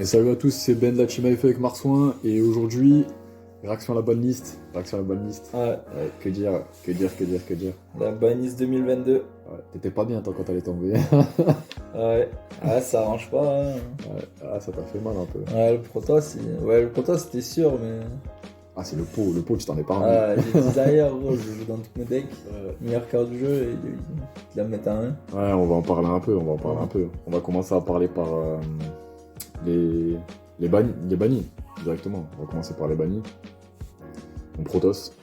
Et salut à tous, c'est Ben de la Team AFA avec Marsouin, et aujourd'hui, réaction à la banlist. Réaction à la banlist. Ouais, Ouais, que dire. la banise 2022. Ouais, t'étais pas bien toi quand t'allais tomber. Ouais, ah, ça arrange pas. Hein. Ouais, ah, ça t'a fait mal un peu. Ouais, le Protoss c'était sûr, mais. Ah, c'est le pot, tu t'en es pas remis. Ah, j'ai dit d'ailleurs, gros, je joue dans tous mes decks. Meilleur cœur du jeu, et il la met à 1. Ouais, on va en parler un peu, On va commencer à parler par les bannis, directement. On va commencer par les bannis. Donc Protoss.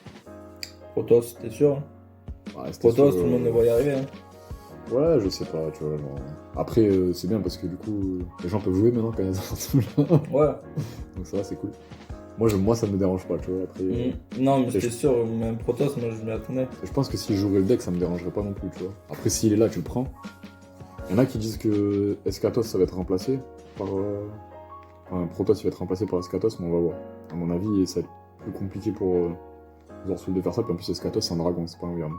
Protoss, t'es sûr? Hein. Ouais, c'était Protoss, sûr, tout le monde ne va y arriver. Hein. Ouais, je sais pas, tu vois. Genre... Après, c'est bien parce que du coup, les gens peuvent jouer maintenant quand ils sont là. Ouais. Donc ça va, c'est cool. Moi, ça me dérange pas, tu vois. Après, Non, mais c'était sûr, même Protoss, moi je m'y attendais. je pense que si je jouerais le deck, ça me dérangerait pas non plus, tu vois. Après, s'il est là, tu le prends. Il y en a qui disent que Escatos, ça va être remplacé par... Enfin, Protoss, il va être remplacé par Escatos, mais on va voir. À mon avis, ça va être plus compliqué pour Zorsul de faire ça, puis en plus, Escatos, c'est un dragon, c'est pas un Wyrm.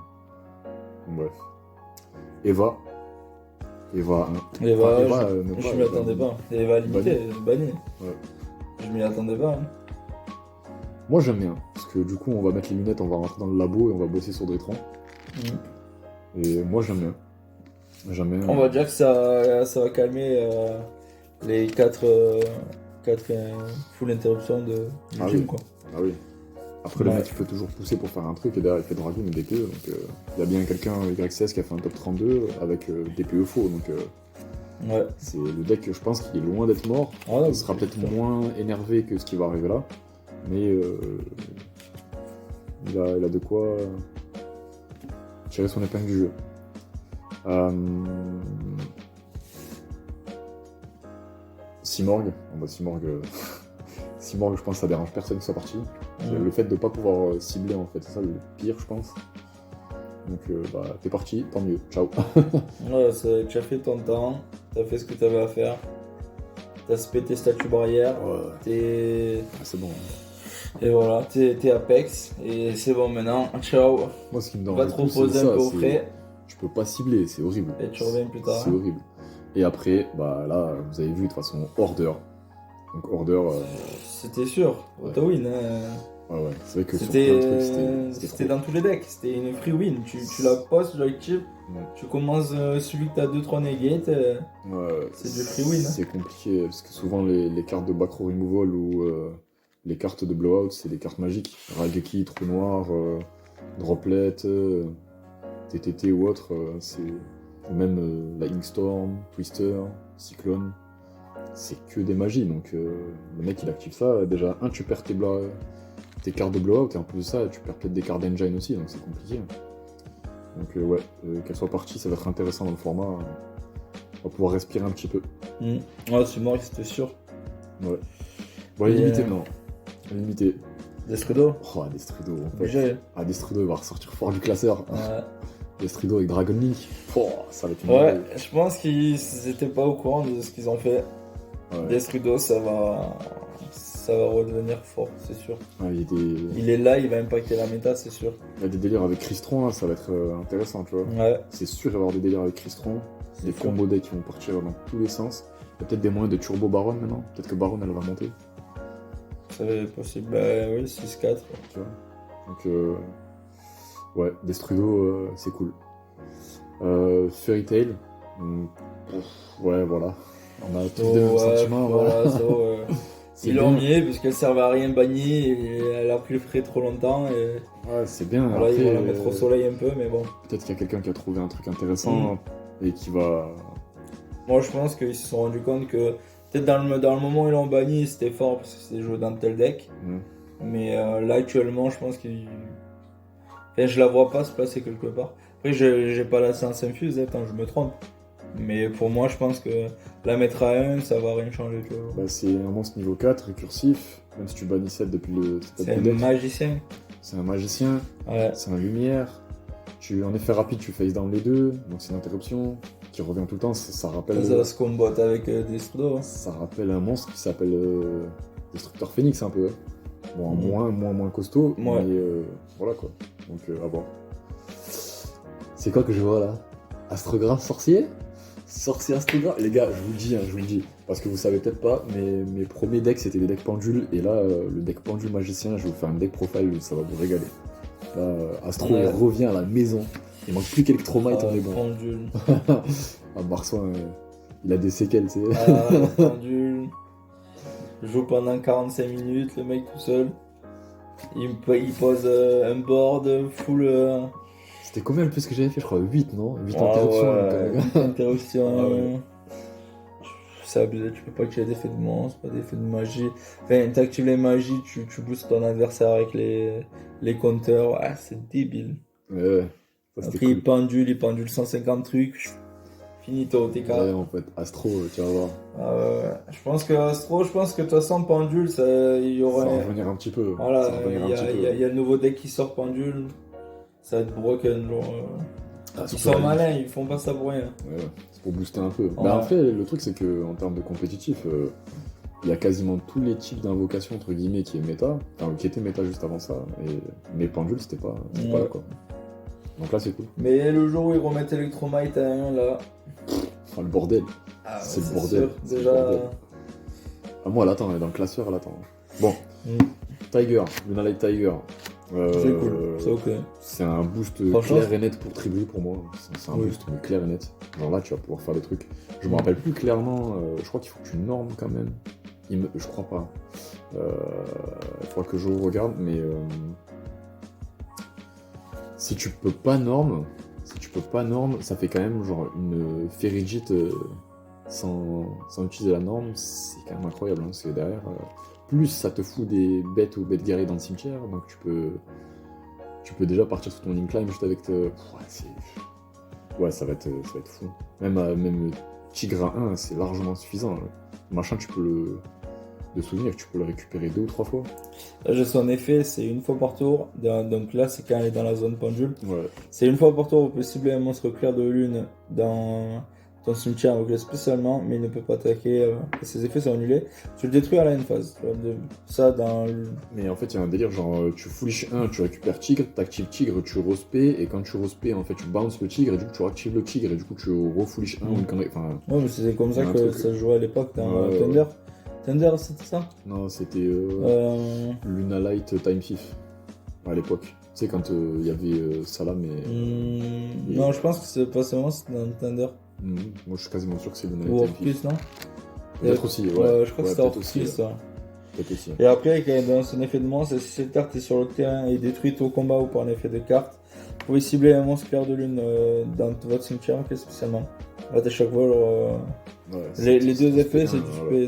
Donc, bref. Eva, hein. Eva, ne je m'y attendais pas. Eva limité, banni. Ouais. Je m'y attendais pas. Hein. Moi j'aime bien, parce que du coup on va mettre les lunettes, on va rentrer dans le labo et on va bosser sur Drétron. Et moi j'aime bien. On va dire que ça va calmer les 4 full interruptions du Ah gym oui. quoi. Ah oui. Après le mec il peut toujours pousser pour faire un truc et derrière il fait Dragon et DPE, donc il y a bien quelqu'un YCS qui a fait un top 32 avec DPE faux, donc Ouais. c'est le deck, je pense qu'il est loin d'être mort. Ah non, Il sera peut-être moins énervé que ce qui va arriver là, mais il a de quoi tirer son épingle du jeu. Simorg, Simorg, je pense que ça dérange personne que soit parti. Le fait de ne pas pouvoir cibler en fait, c'est ça le pire je pense. Donc bah t'es parti, tant mieux, ciao. Ouais, tu as fait ton temps, t'as fait ce que t'avais à faire, t'as spé tes statuts barrières, t'es... Ah, c'est bon. Et voilà, t'es Apex, et c'est bon maintenant, ciao. Moi ce qui me Va dérange te le plus, reposer c'est un ça, peu au frais. je peux pas cibler, c'est horrible. Et tu reviens plus tard. C'est horrible. Et après, bah là, vous avez vu de toute façon, Order. Donc Order... C'était sûr, Ouais. auto-win. Hein. Ouais, c'est vrai que sur plein de trucs, C'était trop. dans tous les decks, c'était une free win. Tu la postes, joy chip, Ouais. tu commences celui que t'as 2-3 negate, c'est du free win. Hein. C'est compliqué, parce que souvent les cartes de back row removal ou les cartes de blowout, c'est des cartes magiques. Raigeki, Trou Noir, Droplet, TTT ou autre, ou même la Inkstorm, Twister, Cyclone, c'est que des magies, donc le mec il active ça, déjà tu perds tes cartes de blowout, et en plus de ça, tu perds peut-être des cartes d'engine aussi, donc c'est compliqué. Donc qu'elle soit partie, ça va être intéressant dans le format, on va pouvoir respirer un petit peu. Ouais, c'est mort, c'était sûr. Ouais. Bon, limité maintenant. Limité. Destrudo. Oh, Destrudo, en fait. Obligé. Ah, Destrudo, il va ressortir fort du classeur. Ouais. Destrudo avec Dragon Link. Oh, ça va être une Ouais, merveille. je pense qu'ils étaient pas au courant de ce qu'ils ont fait. Ouais. Destrudo, ça va redevenir fort, c'est sûr. Ouais, Il est là, il va impacter la méta, c'est sûr. il y a des délires avec Crystron, là, ça va être intéressant, tu vois. Ouais. C'est sûr, il va y avoir des délires avec Crystron. Des sûr. combos decks qui vont partir dans tous les sens. Il y a peut-être des moyens de turbo Baron maintenant. Peut-être que Baron, elle va monter. C'est possible. Bah oui, 6-4. Tu vois. Donc, ouais, Destrudo, c'est cool. Fairy Tail. Ouais, voilà. On a tous des mêmes sentiments. Voilà, ils l'ont bien. mis puisqu'elle servait à rien bannie et elle a pris le frais trop longtemps et Ouais, c'est bien. voilà, Après, ils vont la mettre au soleil un peu, mais bon. peut-être qu'il y a quelqu'un qui a trouvé un truc intéressant et qui va... Moi je pense qu'ils se sont rendus compte que peut-être dans le moment où ils l'ont banni c'était fort parce que c'était joué dans tel deck. Mais là actuellement je pense qu'ils... Enfin, je la vois pas se placer quelque part. Après j'ai pas la séance infuse, quand je me trompe. Mais pour moi, je pense que la mettre à 1, ça va rien changer. Tu vois. Bah, c'est un monstre niveau 4, récursif, même si tu bannis 7 depuis le stade C'est de un deck. magicien. C'est un magicien, Ouais. c'est un lumière. En effet rapide, tu face down les deux, donc c'est une interruption qui revient tout le temps. Ça rappelle. Ça va se combattre avec Destrudo. Hein. Ça rappelle un monstre qui s'appelle Destructeur Phoenix un peu. Bon, moins costaud, Ouais. mais voilà quoi. Donc à voir. C'est quoi que je vois là? Astrographe sorcier? Sorcier Astrogra, les gars, je vous le dis, je vous le dis. Parce que vous savez peut-être pas, mais mes premiers decks c'était des decks pendules. Et là, le deck pendule magicien, je vais vous faire un deck profile, ça va vous régaler. Là, Astro il revient à la maison. Il manque plus qu'Electromite, on est bon. Pendule. Marsoin, il a des séquelles, tu sais. Pendule. Je joue pendant 45 minutes, le mec tout seul. Il pose un board full. C'était combien le plus que j'avais fait? Je crois 8, non? 8 interruptions. interruptions. 8 interruptions. Ah ouais. C'est abusé, tu peux pas activer d'effet de monstre, pas d'effet de magie. Enfin, t'actives les magies, tu boostes ton adversaire avec les compteurs. Ouais, c'est débile. Ouais. Ça, Après, cool. il pendule 150 trucs. Finito, t'es carré. Ouais, en fait, Astro, tu vas voir. Je pense que Astro, de toute façon, pendule, il y aurait. Ça va revenir un petit peu. Voilà, il y a le nouveau deck qui sort pendule. Ça va être broken, genre. Ils sont malins, ils font pas ça pour rien. Ouais, c'est pour booster un peu. Ouais. Bah après, le truc, c'est que en termes de compétitif, il y a quasiment tous les types d'invocations, entre guillemets, qui est méta. Enfin, qui étaient méta juste avant ça. Mais pendule, c'était pas là, quoi. Donc là, c'est cool. Mais le jour où ils remettent Electromite à 1, là. Enfin, le bordel. C'est le bordel. Sûr, déjà. Le bordel. Ah, moi, elle attend, elle est dans le classeur, elle attend. Bon. Tiger, Lunalight Tiger. C'est cool, c'est ok. C'est un boost clair et net pour Tribu pour moi. C'est un boost mais clair et net. Genre là, tu vas pouvoir faire des trucs. Je me rappelle plus clairement. Je crois qu'il faut que tu normes quand même. Je crois pas. Il faudra que je regarde, mais si tu peux pas norme, ça fait quand même genre une Ferrigit sans utiliser la norme. C'est quand même incroyable. Hein, parce que derrière. Plus ça te fout des bêtes ou bêtes guerriers dans le cimetière, donc tu peux déjà partir sur ton incline juste avec ouais, ça va être fou. Même Tigre à 1, c'est largement suffisant. Le machin, de souvenir, tu peux le récupérer 2 ou 3 fois. Là, j'ai son effet, c'est une fois par tour. Donc là, c'est quand elle est dans la zone pendule. Ouais. C'est une fois par tour, vous pouvez cibler un monstre clair de lune dans ton cimetière invoqué spécialement, mais il ne peut pas attaquer. Et ses effets sont annulés. Tu le détruis à la phase. Ça dans le... Mais en fait, il y a un délire, genre tu foolish 1, tu récupères tigre, t'actives tigre, tu rospé, et quand tu rospé, en fait, tu bounce le tigre, et du coup, tu réactives le tigre, et du coup, tu refoolish 1 ou une connerie. Enfin, ouais, mais c'est comme ça que ça se jouait à l'époque dans Thunder. Thunder, c'était ça? Non, c'était Lunalight Time Thief à l'époque. Tu sais, quand il y avait Salam et. Non, je pense que c'est pas seulement dans Thunder. Moi, je suis quasiment sûr que c'est Lunalight Ou Time Thief. non? Peut-être aussi, ouais. Je crois que c'était Orcus, ça. Peut-être aussi. Et après, dans son effet de monstre, si cette carte est sur le terrain et détruite au combat ou par un effet de carte, vous pouvez cibler un monstre clair de lune dans votre cimetière, spécialement. En fait, à chaque fois, les deux effets, c'est du spé.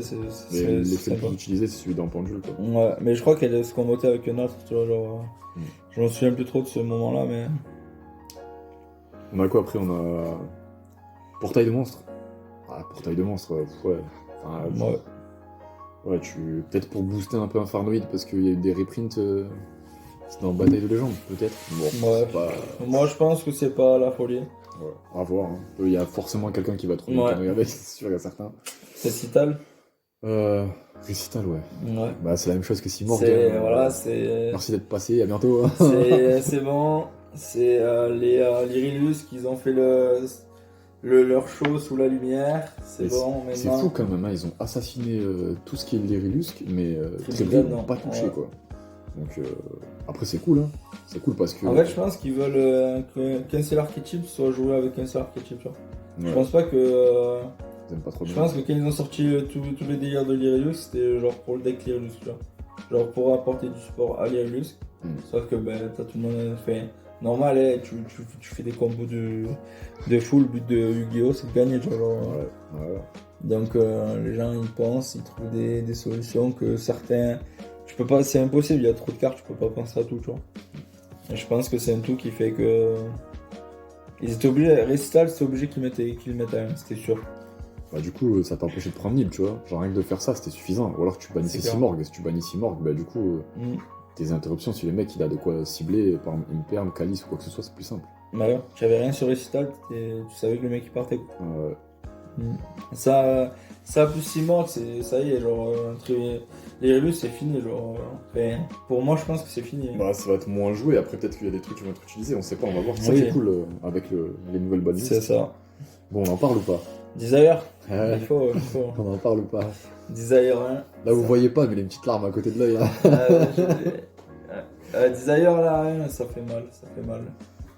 L'effet le plus utilisé, c'est celui d'un pendule, quoi. Ouais, mais je crois qu'elle est combottée avec un autre, tu vois, genre. Je m'en souviens plus trop de ce moment-là, mais. On a quoi après? On a. Portail de monstre. Ah, portail de monstre, ouais. Enfin, ouais, peut-être pour booster un peu Infernoid, parce qu'il y a eu des reprints. C'est dans Bataille de légende, peut-être. Bon, ouais. Moi, je pense que c'est pas la folie. Ouais, à voir. Hein. Il y a forcément quelqu'un qui va trouver une connerie avec, c'est sûr, il y a certains. Récital Récital, ouais. Bah, c'est la même chose que Simorg. C'est... Merci d'être passé, à bientôt. c'est bon. C'est les Rilus qui ont fait leur show sous la lumière. C'est bon, maintenant. C'est fou quand même, hein. Ils ont assassiné tout ce qui est les Rilus, mais Tribune n'ont pas touché, quoi. Donc, après, c'est cool, hein. C'est cool parce que. En fait, je pense qu'ils veulent qu'un seul archétype soit joué avec un seul archétype, tu vois. Ouais. Je pense pas que. Ils aiment pas trop je bien. pense que quand ils ont sorti tous les délires de Lyrius, c'était genre pour le deck Lyrius, tu vois. Genre pour apporter du support à Lyrius. Sauf que t'as tout le monde fait. Normal, hein, tu fais des combos de full, le but de Yu-Gi-Oh! C'est de gagner, tu vois. Ouais. Donc les gens ils pensent, ils trouvent des solutions que certains. Tu peux pas, c'est impossible, il y a trop de cartes, tu peux pas penser à tout, tu vois. Et je pense que c'est un tout qui fait que. Ils étaient obligés, Récital, c'était obligé qu'ils le mettent à 1, c'était sûr. Bah, du coup, ça t'a empêché de prendre Nib, tu vois. Genre, rien que de faire ça, c'était suffisant. Ou alors tu bannissais Simorg. Et si tu bannis Simorg, bah, du coup, tes interruptions, si le mec il a de quoi cibler, par exemple, Imperm, Calice ou quoi que ce soit, c'est plus simple. Bah ouais, tu avais rien sur Récital, tu savais que le mec il partait, quoi. Ça plus Simorg, ça y est, genre, entre les relus, c'est fini, genre. Enfin, pour moi, je pense que c'est fini. Bah, ça va être moins joué. Après, peut-être qu'il y a des trucs qui vont être utilisés, on sait pas, on va voir. C'est ça qui est cool avec les nouvelles balises. C'est ça. Bon, on en parle ou pas? Desire. Ouais. Il faut. On en parle ou pas? Desire 1. Là, vous voyez pas, mais les petites larmes à côté de l'œil. Hein. Desire là, rien, ça fait mal.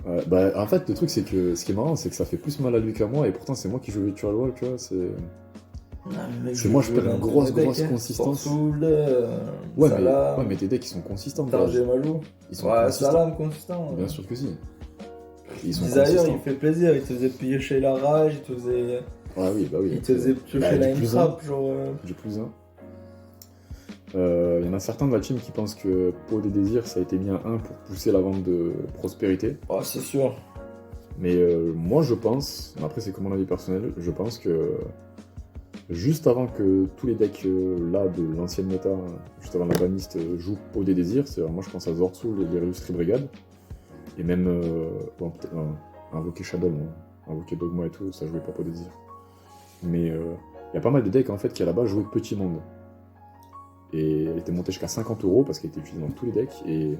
Ouais, bah, en fait, le truc, c'est que ce qui est marrant, c'est que ça fait plus mal à lui qu'à moi, et pourtant, c'est moi qui joue Virtual Wall, tu vois. Moi, je perds une grosse consistance. Ouais, mais tes decks, ils sont consistants. Malou. Ils sont Ouais, consistants. Salam consistant. Bien sûr que si. Ils sont Desire, consistants. il fait plaisir, il te faisait piocher la rage, il te faisait. Ouais, oui, bah oui. Il te faisait piocher la trap, genre. Du plus 1. Il y en a certains de la team qui pensent que Pot des Désirs, ça a été mis à 1 pour pousser la vente de Prospérité. Oh, c'est sûr. Mais moi, je pense, après, c'est comme mon avis personnel, je pense que juste avant que tous les decks là de l'ancienne méta, juste avant la baniste, jouent Pot des Désirs, moi je pense à Zortsul et les Illustri Brigade, et même bon, peut-être Invoquer Shadow, Invoquer Dogma et tout, ça jouait pas Pot des Désirs. Mais il y a pas mal de decks en fait qui à la base jouaient Petit Monde. Et elle était montée jusqu'à 50€ parce qu'elle était utilisée dans tous les decks. Et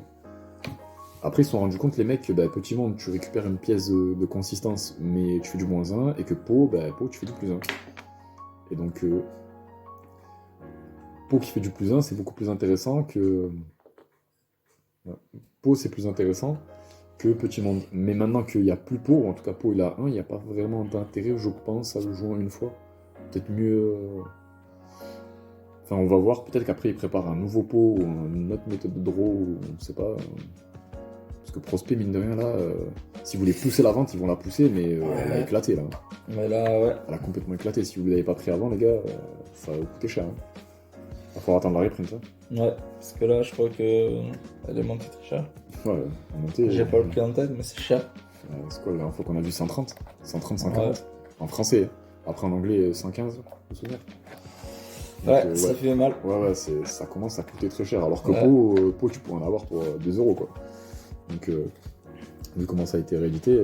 après, ils se sont rendus compte, les mecs, que Petit Monde, tu récupères une pièce de consistance, mais tu fais du -1, et que Pot, tu fais du +1. Et donc, Pot qui fait du +1, c'est beaucoup plus intéressant que. Pot, c'est plus intéressant que Petit Monde. Mais maintenant qu'il n'y a plus Pot, ou en tout cas Pot il a 1, il n'y a pas vraiment d'intérêt, je pense, à le jouer une fois. Peut-être mieux. Enfin, on va voir, peut-être qu'après il prépare un nouveau pot ou une autre méthode de draw, ou on sait pas. Parce que Prospect, mine de rien, là, si vous voulez pousser la vente, ils vont la pousser, mais elle a éclaté là. Mais là, ouais. Elle a complètement éclaté. Si vous l'avez pas pris avant, les gars, ça va vous coûter cher. Hein. Va falloir attendre la reprint. Hein. Ouais, parce que là, je crois que elle est montée très cher. Ouais, elle est montée. J'ai pas le prix en tête, mais c'est cher. C'est quoi la dernière fois qu'on a vu 130 130, 140 ouais. En français. Après en anglais, 115, je me souviens. Donc, ça fait mal. Ouais, ça commence à coûter très cher. Alors que Pot, tu pourrais en avoir pour 2€, quoi. Donc, vu comment ça a été réédité,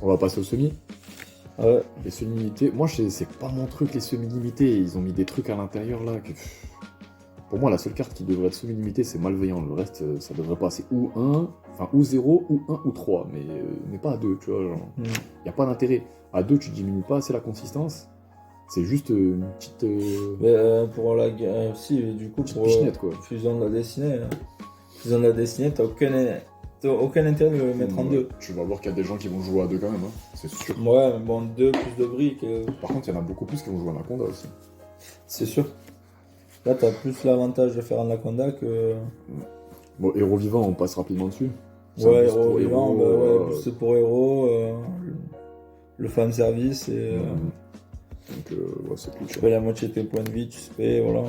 on va passer aux semis. Ouais. Les semi-limités, moi, c'est pas mon truc, les semi-limités. Ils ont mis des trucs à l'intérieur, là. Pour moi, la seule carte qui devrait être semi-limitée, c'est Malveillant. Le reste, ça devrait passer ou 0, ou 1, ou 3. Mais pas à 2, tu vois. Genre, y a pas d'intérêt. À 2, tu diminues pas assez la consistance. C'est juste une petite. Pour la. Si, du coup, pour. Pichenette, quoi. Fusion de la destinée. Fusion de la destinée, t'as aucun intérêt de le mettre en 2. Tu vas voir qu'il y a des gens qui vont jouer à 2 quand même, hein. C'est sûr. Ouais, mais bon, 2 plus de briques. Par contre, il y en a beaucoup plus qui vont jouer à Anaconda aussi. C'est sûr. Là, t'as plus l'avantage de faire Anaconda que. Bon, Héros Vivant, on passe rapidement dessus. Ouais, Héros Vivant, plus pour Héros, le fan service et. Donc, c'est plus. Tu payes la moitié de tes points de vie, tu payes, voilà.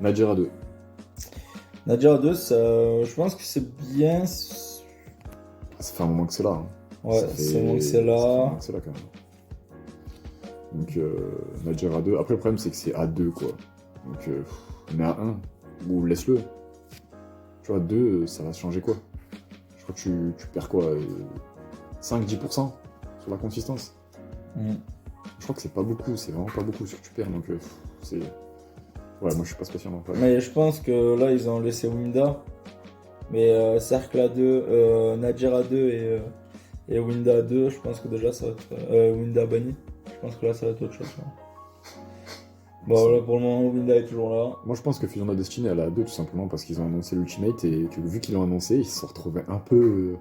Nadir à 2. Nadir à 2, je pense que c'est bien. Ça fait un moment que c'est là. Hein. Ouais, c'est un moment que c'est là. Ça fait un moment que c'est là quand même. Donc, Nadir à 2. Après, le problème, c'est que c'est à 2, quoi. Donc, mais à 1, ou laisse-le. Tu vois, 2, ça va changer quoi? Je crois que tu perds quoi 5-10% sur la consistance. Je crois que c'est pas beaucoup, c'est vraiment pas beaucoup ce que tu perds, donc c'est... Ouais, moi je suis pas spécialement pas. Mais je pense que là ils ont laissé Winda, mais Cercle à 2, Nadir à 2 et Winda à 2, je pense que déjà ça va être... Winda banni, je pense que là ça va être autre chose. Bon là pour le moment Winda est toujours là. Moi je pense que Fusion de Destiny elle est à 2 tout simplement parce qu'ils ont annoncé l'Ultimate et que vu qu'ils l'ont annoncé, ils se sont retrouvés un peu...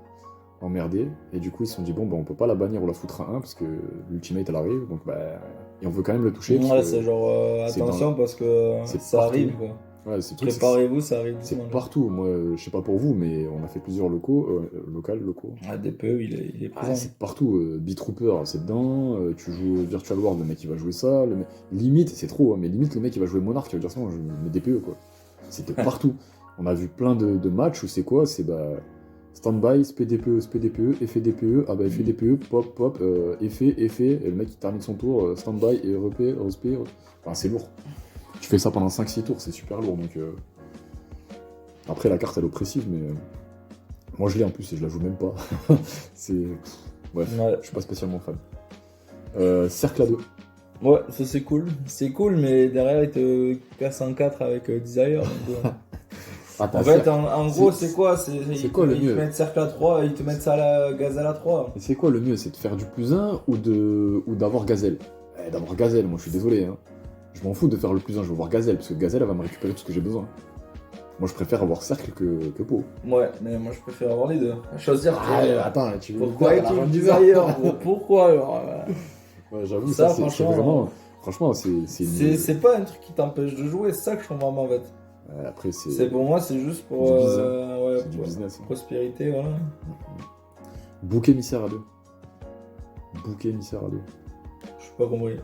emmerdés, et du coup ils se sont dit bon on peut pas la bannir ou la foutre à 1 parce que l'ultimate elle arrive, donc et on veut quand même le toucher. Ouais, c'est genre attention parce que ça partout. arrive quoi. Ouais, préparez-vous, ça arrive. C'est partout, moi je sais pas pour vous, mais on a fait plusieurs locaux. DPE il est présent. C'est partout, B-Trooper c'est dedans, tu joues Virtual World, le mec il va jouer ça, limite c'est trop, mais limite le mec il va jouer Monarch, il va dire ça, je mets DPE quoi. C'était partout. On a vu plein de matchs où c'est quoi, c'est Standby, SPDPE, effet DPE, effet DPE, pop, effet, et le mec il termine son tour, standby, et respire, enfin c'est lourd. Tu fais ça pendant 5-6 tours, c'est super lourd, donc... Après la carte elle est oppressive, mais... Moi je l'ai en plus et je la joue même pas. C'est... Bref, je suis pas spécialement fan. Cercle à 2. Ouais, ça c'est cool, mais derrière il te casse en 4 avec Desire, donc... Ah, t'as En fait, cercle. en gros, C'est- c'est quoi? c'est quoi le ils mieux? te mettent cercle à 3, ils te mettent ça à la gazelle à 3. Et c'est quoi le mieux? C'est de faire du +1 ou d'avoir gazelle? D'avoir gazelle, moi je suis désolé. Hein. Je m'en fous de faire le +1, je veux voir gazelle, parce que gazelle elle va me récupérer tout ce que j'ai besoin. Moi je préfère avoir cercle que peau. Ouais, mais moi je préfère avoir les deux. À choisir. Attends, là, tu veux Pourquoi me faire Epic la Desire gros Pourquoi alors Ouais, j'avoue, Ça, ça, c'est franchement, vraiment. Franchement, c'est une- c'est pas un truc qui t'empêche de jouer, c'est ça que je comprends pas en fait. Après, c'est C'est pour moi, c'est juste pour. du business, Ouais, c'est du pour business. Hein. prospérité, voilà. Bouc émissaire à deux. Bouc émissaire à deux. Je suis pas compris.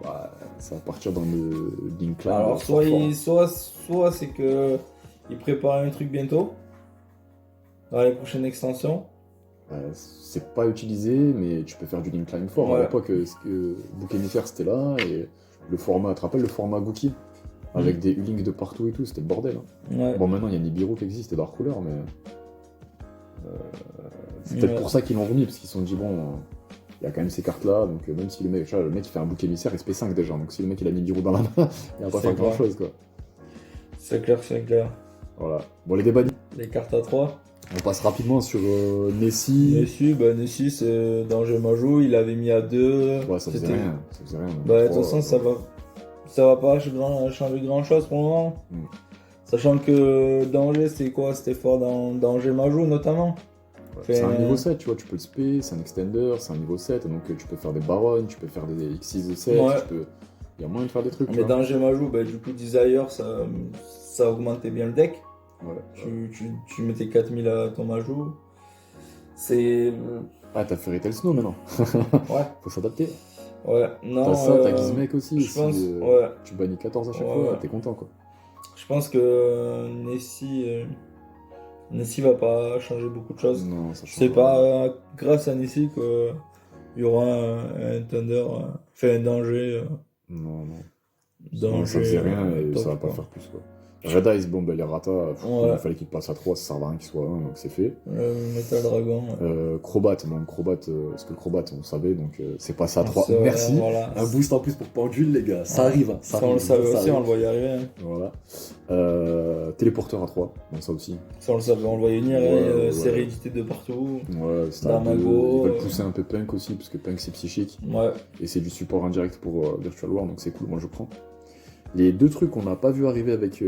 Bah, ça va partir dans le Link Clan. Alors, soit c'est que ils préparent un truc bientôt, dans les prochaines extensions. C'est pas utilisé, mais tu peux faire du Link Climb fort. Ouais. À l'époque, Bouc émissaire c'était là, et le format, tu te rappelles le format Gookie avec des U-Link de partout et tout, c'était le bordel. Hein. Ouais. Bon, maintenant il y a Nibiru qui existe et Dark Cooler, mais. C'est peut-être Ouais. pour ça qu'ils l'ont remis, parce qu'ils se sont dit, bon, il y a quand même ces cartes-là, donc même si le mec il fait un bouc émissaire, il se fait 5 déjà, donc si le mec il a Nibiru dans la main, il va pas C'est faire clair. grand-chose, quoi. C'est clair, c'est clair. Voilà. Bon, les débats, Les cartes à 3. on passe rapidement sur Nessie. Nessie, c'est Danger Majou, il avait mis à 2. Ouais, ça faisait rien. Ça faisait rien. Bah, de Trois, toute façon, ça va pas changer grand chose pour le moment. Mm. Sachant que Danger, c'est quoi? C'était fort dans Danger Majou notamment. c'est un niveau 7, tu vois, tu peux le spé, c'est un extender, c'est un niveau 7, donc tu peux faire des barons, tu peux faire des X6 de 7, Ouais. il y a moyen de faire des trucs. tu Mais vois. Danger Majou, bah, du coup, Desire, ça augmentait bien le deck. Ouais. Tu mettais 4000 à ton Majou. C'est. Ah, t'as fait Retail Snow maintenant. Ouais, Faut s'adapter. ouais, non. T'as ça, t'as Gizmek aussi. je si, pense, ouais. Tu bannis 14 à chaque Ouais. fois, t'es content quoi. Je pense que Nessie va pas changer beaucoup de choses. Non, ça change C'est pas grâce à Nessie qu'il y aura un Thunder, un danger. Non, non. Danger Non, ça faisait rien et top, ça va pas quoi. faire plus quoi. Red Eyes, bon, ben les Rata, Ouais. il fallait qu'il passe à 3, ça sert à rien qu'il soit 1, donc c'est fait. Metal Dragon. Crobat, bon, Crobat, parce que le Crobat, on savait, donc c'est passé à 3. Ça, Merci. Voilà. Un boost en plus pour Pendule, les gars. Ça arrive, hein. Ça, on le savait aussi, on le voyait arriver. Hein. Voilà. Téléporteur à 3, bon, ça aussi. Ça, on le savait, on le voyait venir. Ouais, C'est réédité de partout. Ouais, c'était à 2. Damago, Ils veulent pousser un peu Punk aussi, parce que Punk c'est psychique. Ouais. Et c'est du support indirect pour Virtual War, donc c'est cool, moi je prends. Les deux trucs qu'on n'a pas vu arriver avec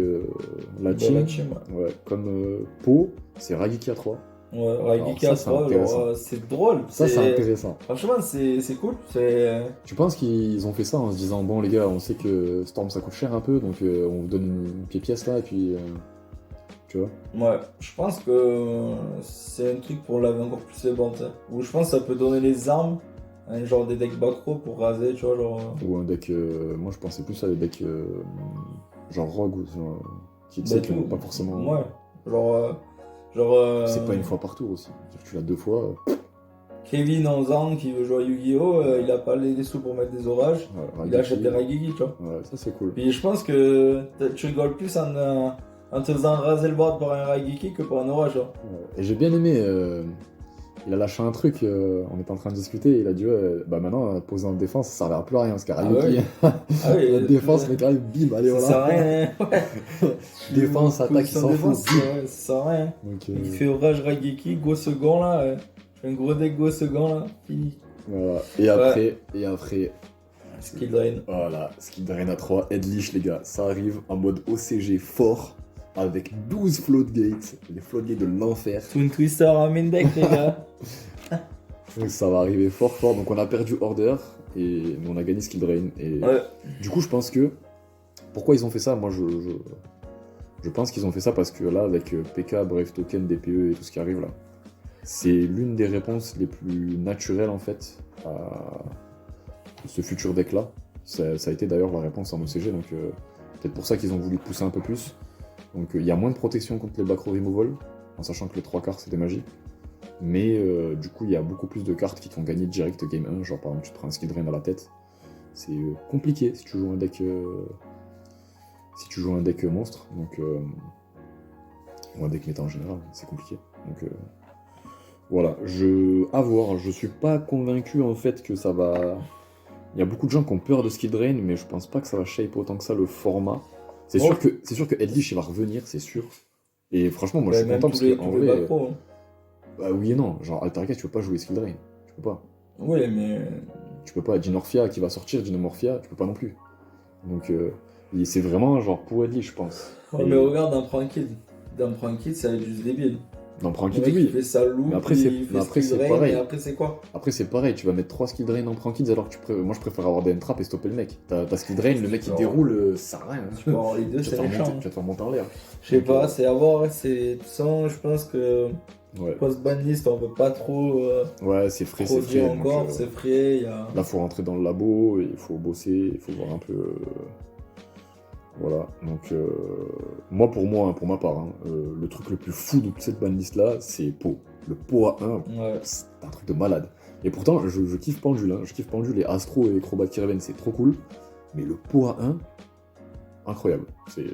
la Dans team, la team, ouais, comme Po, c'est Ragiki à 3. Ouais, Raigeki Alors ça, c'est A3, intéressant. genre, c'est drôle. Ça, c'est intéressant. Franchement, c'est cool. C'est. Tu penses qu'ils ont fait ça en se disant, bon les gars, on sait que Storm ça coûte cher un peu, donc on vous donne une pièce là, et puis... tu vois. Ouais, je pense que c'est un truc pour laver encore plus les bandes. Ou je pense que ça peut donner les armes à un genre des decks backrow pour raser, tu vois, genre. Ou un deck... moi je pensais plus à des decks genre Rogue, ou qui tu Bah, sais, qui tout. n'ont pas forcément... Ouais, genre. C'est pas une fois par tour aussi. C'est-à-dire que tu l'as 2 fois. Kevin 11 ans qui veut jouer à Yu-Gi-Oh! Il a pas les sous pour mettre des orages. Ouais, Il achète des Raigeki, tu vois. Ouais, ça c'est cool. Puis je pense que tu rigoles plus en te faisant raser le board par un Raigeki que par un orage. Hein. Ouais. Et j'ai bien aimé, il a lâché un truc, on était en train de discuter, il a dit bah maintenant poser en défense ça servira plus à rien parce qu'à Rageki, Ah oui, la défense mais quand même bim, allez ça sert à voilà. rien. Hein. Ouais. Défense, attaque, il Position s'en de fout. défense, ouais, ça sert à rien. Donc, Il fait orage Raigeki, go second là. Un gros deck go second là. Fini. voilà. Et après, Skill drain. voilà, Skill Drain à 3, Headlish les gars, ça arrive en mode OCG fort, avec 12 floodgates, les floodgates de l'enfer. Twin Twister en main deck les gars. Donc ça va arriver fort fort, donc on a perdu Order, et on a gagné Skill Drain. Et Ouais. du coup je pense que, pourquoi ils ont fait ça? Moi je pense qu'ils ont fait ça parce que là avec PK, Brave Token, DPE et tout ce qui arrive là, c'est l'une des réponses les plus naturelles en fait à ce futur deck là. Ça a été d'ailleurs la réponse en OCG, donc peut-être pour ça qu'ils ont voulu pousser un peu plus. Donc il y a moins de protection contre les back row removal, en sachant que les 3 cartes c'est des magies. Mais du coup il y a beaucoup plus de cartes qui te font gagner direct game 1, genre par exemple tu te prends un Skill Drain à la tête. C'est compliqué si tu joues un deck monstre, donc ou un deck méta en général, c'est compliqué. Donc voilà, à voir, je suis pas convaincu en fait que ça va. Il y a beaucoup de gens qui ont peur de Skill Drain, mais je pense pas que ça va shape autant que ça le format. C'est sûr que Headlish il va revenir, c'est sûr. Et franchement, moi Ouais, je suis même content parce tous les, que en tous les vrai, macros, hein. bah oui et non. Genre Altaraka, tu peux pas jouer skill drain. Tu peux pas. Oui, mais. Tu peux pas. Dinorphia qui va sortir, Dinomorphia, tu peux pas non plus. Donc c'est vraiment genre pour Edley, je pense. Ouais, mais regarde dans Prankid. Dans Prankid, ça va être juste débile. Dans Le Prankid, mec, il oui. fait sa loupe, Mais après, c'est il fait après, skill c'est drain, pareil. et après, c'est quoi? Après, c'est pareil. Tu vas mettre 3 skill drain en Prankid alors que moi je préfère avoir des end-trap et stopper le mec. T'as skill drain, le mec il déroule, ça sert à rien. Tu peux avoir les deux, Tu vas c'est te faire méchant. monter- tu vas te faire monter en l'air. Je sais Donc, pas, c'est à voir. C'est... Sans, je pense que Ouais, post-banlist, on peut pas trop, ouais c'est frais, trop c'est dire frais. Donc, encore. C'est frais, il y a. là, faut rentrer dans le labo, il faut bosser, il faut voir un peu. Voilà. Donc, moi, pour ma part, hein, le truc le plus fou de toute cette banlist là, c'est Po. Le Po à 1, Ouais. c'est un truc de malade. Et pourtant, je kiffe Pendule, hein. Je kiffe Pendule et Astro et Acrobat qui reviennent, c'est trop cool. Mais le Po à 1, incroyable. C'est.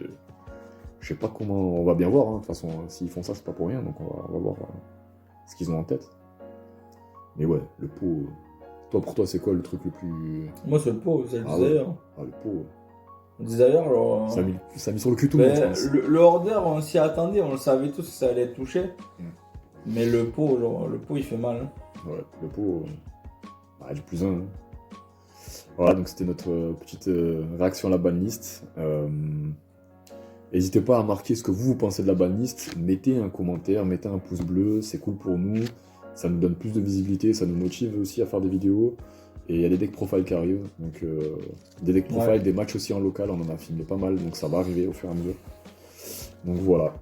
Je sais pas comment. On va bien voir, hein. De toute façon, s'ils font ça, c'est pas pour rien, donc on va voir ce qu'ils ont en tête. Mais ouais, le pot. Toi, pour toi, c'est quoi le truc le plus. Moi, c'est le pot, c'est le Ah ouais. Desire. Ah, le pot. Le Desire, genre. Ça a mis sur le cul tout le monde, je pense. Le order, on s'y attendait, on le savait tous que ça allait être touché. Mais le pot, genre, le pot, il fait mal. Hein. Ouais, le pot. Bah, du plus 1. Hein. Voilà, donc c'était notre petite réaction à la banlist. N'hésitez pas à marquer ce que vous pensez de la banlist. Mettez un commentaire, mettez un pouce bleu, c'est cool pour nous. Ça nous donne plus de visibilité, ça nous motive aussi à faire des vidéos. Et il y a des decks profile qui arrivent. Donc des decks profile, Ouais. des matchs aussi en local, on en a filmé pas mal, donc ça va arriver au fur et à mesure. Donc voilà,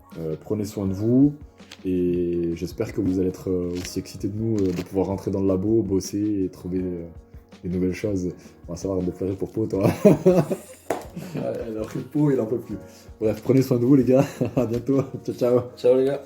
prenez soin de vous. Et j'espère que vous allez être aussi excités de nous, de pouvoir rentrer dans le labo, bosser et trouver des nouvelles choses. On va savoir de pleurer pour Po, toi. Alors que Po, il en peut plus. Bref, prenez soin de vous les gars. À bientôt. Ciao, ciao. Ciao les gars.